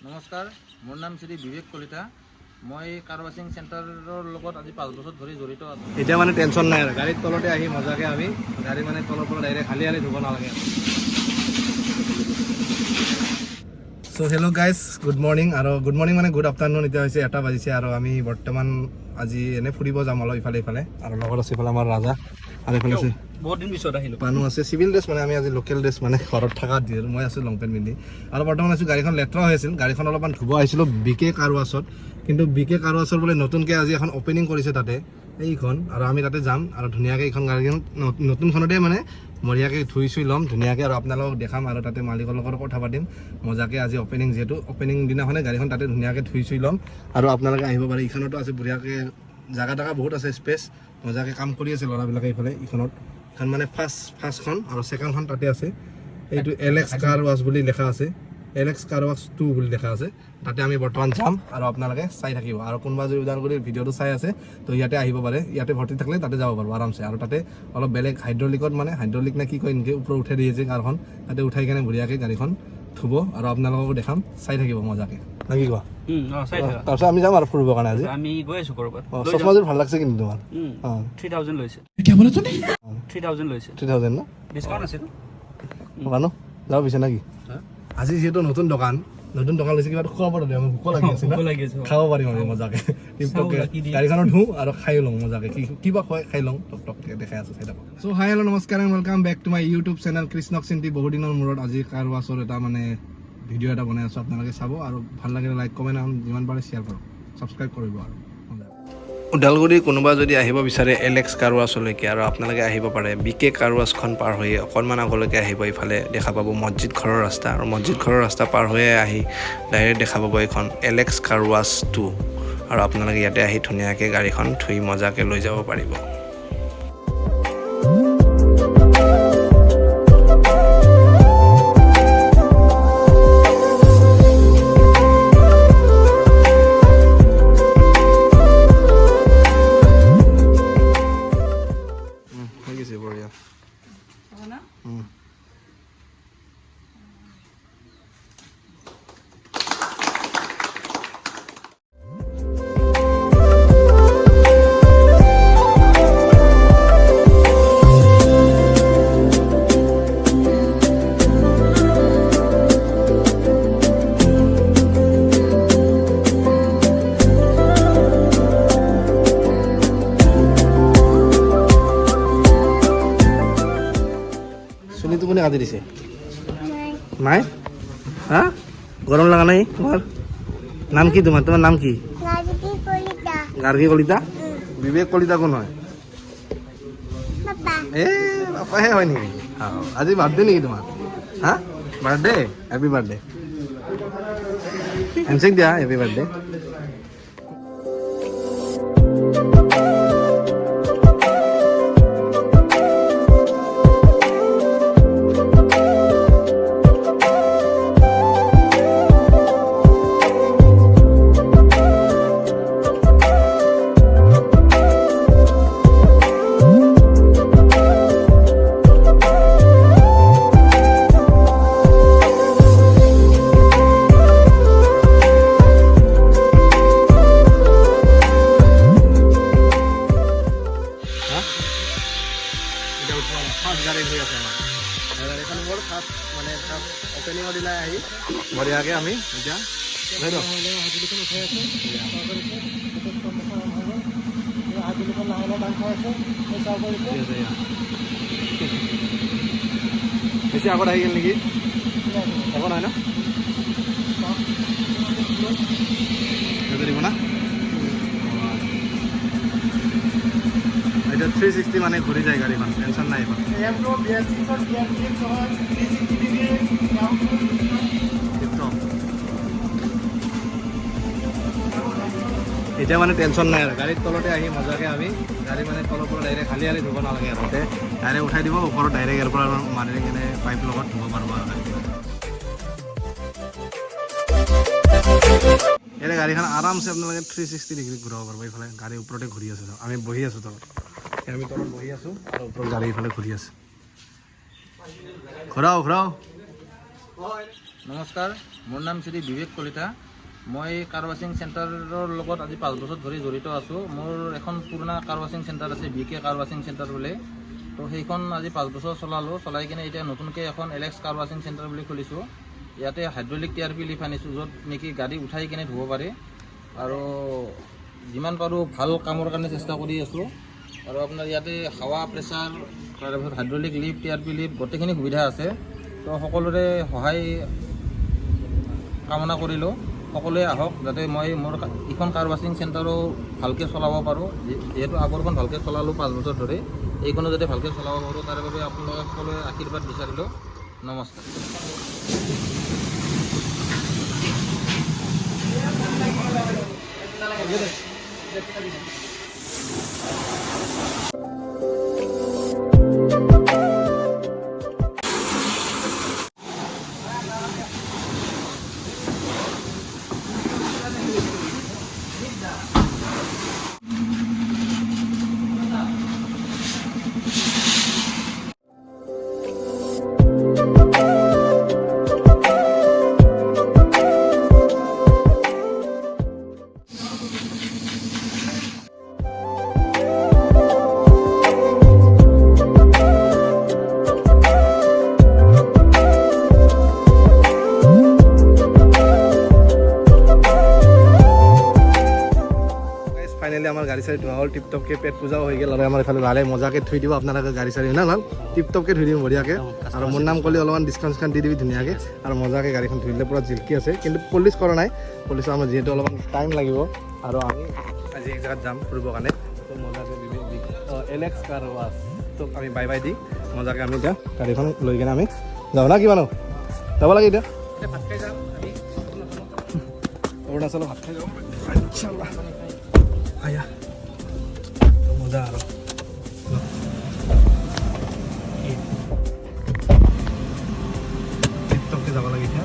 নমস্কাৰ, মোৰ নাম শ্ৰী বিবেক কলিতা। মই কাৰ ৱাশ্বিং চেণ্টাৰৰ লগত আজি 5 বছৰ ধৰি জড়িত আছোঁ। এতিয়া মানে টেনশ্যন নাই আৰু গাড়ীৰ তলতে আহি মজাকৈ আমি গাড়ী মানে তলৰ পৰা ডাইৰেক্ট খালি ধুব নালাগে। চ' হেল্ল' গাইজ, গুড মৰ্ণিং। আৰু গুড মৰ্ণিং মানে গুড আফটাৰনুন। এতিয়া হৈছে 1টা বাজিছে আৰু আমি বৰ্তমান আজি এনেই ফুৰিব যাম অলপ ইফালে আৰু লগত আছে ইফালে আমাৰ ৰাজা আৰু এইফালে আছে বহুত দিন পিছত আহিলোঁ। মানুহ আছে চিভিল ড্ৰেছ, মানে আমি আজি লোকেল ড্ৰেছ মানে ঘৰত থকা দিওঁ। মই আছোঁ লং পেণ্ট পিন্ধি আৰু বৰ্তমান আছোঁ গাড়ীখন লেতেৰা হৈ আছিল। গাড়ীখন অলপমান ধুব আহিছিলোঁ BK কাৰ ৱাছত, কিন্তু BK কাৰ ৱাছৰ বোলে নতুনকৈ আজি এখন অপেনিং কৰিছে তাতে এইখন, আৰু আমি তাতে যাম আৰু ধুনীয়াকৈ এইখন গাড়ীখন নতুনখনতে মানে বঢ়িয়াকৈ ধুই চুই ল'ম ধুনীয়াকৈ আৰু আপোনালোকক দেখাম আৰু তাতে মালিকৰ লগত কথা পাতিম মজাকৈ। আজি অপেনিং যিহেতু, অপেনিং দিনাখনে গাড়ীখন তাতে ধুনীয়াকৈ ধুই চুই ল'ম আৰু আপোনালোকে আহিব পাৰে। এইখনতো আছে বঢ়িয়াকৈ জাগা টাগা বহুত আছে, স্পেচ মজাকৈ কাম কৰি আছে ল'ৰাবিলাকে এইফালে। এইখন মানে ফাৰ্ষ্টখন আৰু ছেকেণ্ডখন তাতে আছে। এইটো LX কাৰ ৱাছ বুলি লেখা আছে, LX কাৰ ৱাছ 2 বুলি লেখা আছে। তাতে আমি বৰ্তমান যাম আৰু আপোনালোকে চাই থাকিব। আৰু কোনোবা যদি ওদালগুৰিৰ ভিডিঅ'টো চাই আছে তো ইয়াতে আহিব পাৰে, ইয়াতে ভৰ্তি থাকিলে তাতে যাব পাৰোঁ আৰামছে। আৰু তাতে অলপ বেলেগ হাইড্ৰলিকত, মানে হাইড্ৰলিক নে কি কয় এনেকৈ ওপৰত উঠাই দিয়ে যে কাৰখন, তাতে উঠাই কেনে বঢ়িয়াকৈ গাড়ীখন ধুব আৰু আপোনালোককো দেখাম, চাই থাকিব মজাকৈ। না কি কোৱা? তাৰপিছত আমি যাম আৰু ফুৰিবৰ কাৰণে। আজি আমি গৈ আছোঁ ক'ৰবাত। চশমাযোৰ ভাল লাগছে কিন্তু তোমাৰ। 3000 লৈছে। 3000 লৈছে। 3000 ন? ডিছকাউণ্ট আছিল। মানুহ যাব পিছে নাকি? আজি যিহেতু নতুন দোকান লৈছে, কিবা খোৱাব তাতে আমি ভোক লাগি আছে না, খাব পাৰিম আমি মজাকৈ টিপটপকৈ। গাড়ীখনত ধুওঁ আৰু খাই লওঁ মজাকৈ, কিবা খুৱাই খাই লওঁ টকটককৈ দেখাই আছোঁ চাই থাকক। চ' হাই হেল্ল' নমস্কাৰ and welcome back to my YouTube channel কৃষ্ণক চিন্তি। বহুত দিনৰ মূৰত আজি কাৰ ৱাছৰ এটা মানে ভিডিঅ' এটা বনাই আছোঁ, আপোনালোকে চাব আৰু ভাল লাগিলে লাইক কমেণ্ট আৰু যিমান পাৰে শ্বেয়াৰ কৰক, ছাবস্ক্ৰাইব কৰিব। আৰু ওদালগুৰি কোনোবা যদি আহিব বিচাৰে LX কাৰ ৱাছলৈকে, আৰু আপোনালোকে আহিব পাৰে BK কাৰ ৱাছখন পাৰ হৈয়ে অকণমান আগলৈকে আহিব। ইফালে দেখা পাব মছজিদ ঘৰৰ ৰাস্তা, আৰু মছজিদ ঘৰৰ ৰাস্তা পাৰ হৈয়ে আহি ডাইৰেক্ট দেখা পাব এইখন LX কাৰ ৱাছ 2, আৰু আপোনালোকে ইয়াতে আহি ধুনীয়াকৈ গাড়ীখন ধুই মজাকৈ লৈ যাব পাৰিব। বঢ়িয়া। চুলিটো কোনে কাটি দিছে? নাই? হা? গৰম লগা নাই তোমাৰ? নাম কি তোমাৰ নাম কি? গাৰ্গী কলিতা। বিবেক কলিতা কোন হয়? পাপাহে হয় নেকি? আজি বাৰ্থডে নেকি তোমাৰ? হা? বাৰ্থডে? Happy birthday. হেণ্ডশেক দিয়া, হেপী বাৰ্থডে। অপেনিঙৰ দিনাই আহি বঢ়িয়াকৈ আমি এতিয়া বেছি আগত আহি গ'ল নেকি? একো নহয় ন? দিব না? এতিয়া 360 মানে ঘূৰি যায় গাড়ীখন, টেনশ্যন নাই এইখন। এতিয়া মানে টেনশ্যন নাই আৰু গাড়ীৰ তলতে আহি মজাকৈ আমি গাড়ী মানে তলৰ পৰা ডাইৰেক্ট খালি ধুব নালাগে আৰু তাতে ডাইৰেক্ট উঠাই দিব ওপৰত, ডাইৰেক্ট ইয়াৰ পৰা মাৰি কিনে পাইপ লগত ধুব পাৰব আৰু ইয়াতে গাড়ীখন আৰামছে আপোনালোকে 360 ডিগ্ৰী ঘূৰাব পাৰিব। এইফালে গাড়ী ওপৰতে ঘূৰি আছে, আমি বহি আছোঁ তলত, আমি তলত বহি আছোঁ আৰু ওপৰত গাড়ী এইফালে ঘূৰি আছে। ঘূৰাও নমস্কাৰ, মোৰ নাম শ্ৰী বিবেক কলিতা। মই কাৰ ৱাশ্বিং চেণ্টাৰৰ লগত আজি 5 বছৰ ধৰি জড়িত আছোঁ। মোৰ এখন পুৰণা কাৰ ৱাশ্বিং চেণ্টাৰ আছে, BK কাৰ ৱাশ্বিং চেণ্টাৰ বুলি। তো সেইখন আজি 5 বছৰ চলালোঁ। চলাই কিনে এতিয়া নতুনকৈ এখন LX কাৰ ৱাশ্বিং চেণ্টাৰ বুলি খুলিছোঁ। ইয়াতে হাইড্ৰলিক TRP লিফ্ট আনিছোঁ, য'ত নেকি গাড়ী উঠাই কিনে ধুব পাৰি। আৰু যিমান পাৰোঁ ভাল কামৰ কাৰণে চেষ্টা কৰি আছোঁ। আৰু আপোনাৰ ইয়াতে হাৱা, প্ৰেছাৰ, তাৰপিছত হাইড্ৰলিক লিফ্ট, TRP লিফ্ট গোটেইখিনি সুবিধা আছে। তো সকলোৰে সহায় কামনা কৰিলোঁ। সকলোৱে আহক, যাতে মই মোৰ এইখন কাৰ ৱাশ্বিং চেণ্টাৰো ভালকৈ চলাব পাৰোঁ। যিহেতু আগৰখন ভালকৈ চলালোঁ 5 বছৰ ধৰি, এইখনো যাতে ভালকৈ চলাব পাৰোঁ, তাৰ বাবে আপোনালোকে সকলোৱে আশীৰ্বাদ বিচাৰিলোঁ। নমস্কাৰ। ফাইনেলি আমাৰ গাড়ী চাড়ী ধোৱা হ'ল, টিপটপকৈ পেট পূজাও হৈ গ'ল। আৰু আমাৰ এইফালে লালে মজাকৈ থৈ দিব আপোনালোকে গাড়ী চাড়ী না লাল টিপটপকৈ থৈ দিম বঢ়িয়াকৈ। আৰু মোৰ নাম ক'লে অলপমান ডিছকাউণ্ট দি দিবি ধুনীয়াকৈ। আৰু মজাকৈ গাড়ীখন ধুই দিলে পূৰা জিলকি আছে, কিন্তু পলিচ কৰা নাই। পলিচৰ আমাৰ যিহেতু অলপমান টাইম লাগিব, আৰু আমি আজি এক জেগাত যাম ফুৰিবৰ কাৰণে। তো মজাকৈ LX কাৰ ৱাছ তোক আমি বাই বাই দি মজাকৈ আমি এতিয়া গাড়ীখন লৈ কিনে আমি যাওঁ না, কিমানো যাব লাগে এতিয়া ভাত খাই যাম। আমি অৰুণাচলত ভাত খাই যাওঁ। আয়া মজা আৰু টিপটপকৈ যাব লাগে এতিয়া।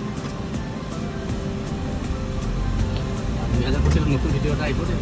2025 নতুন ভিডিঅ' এটা আহিব দেই।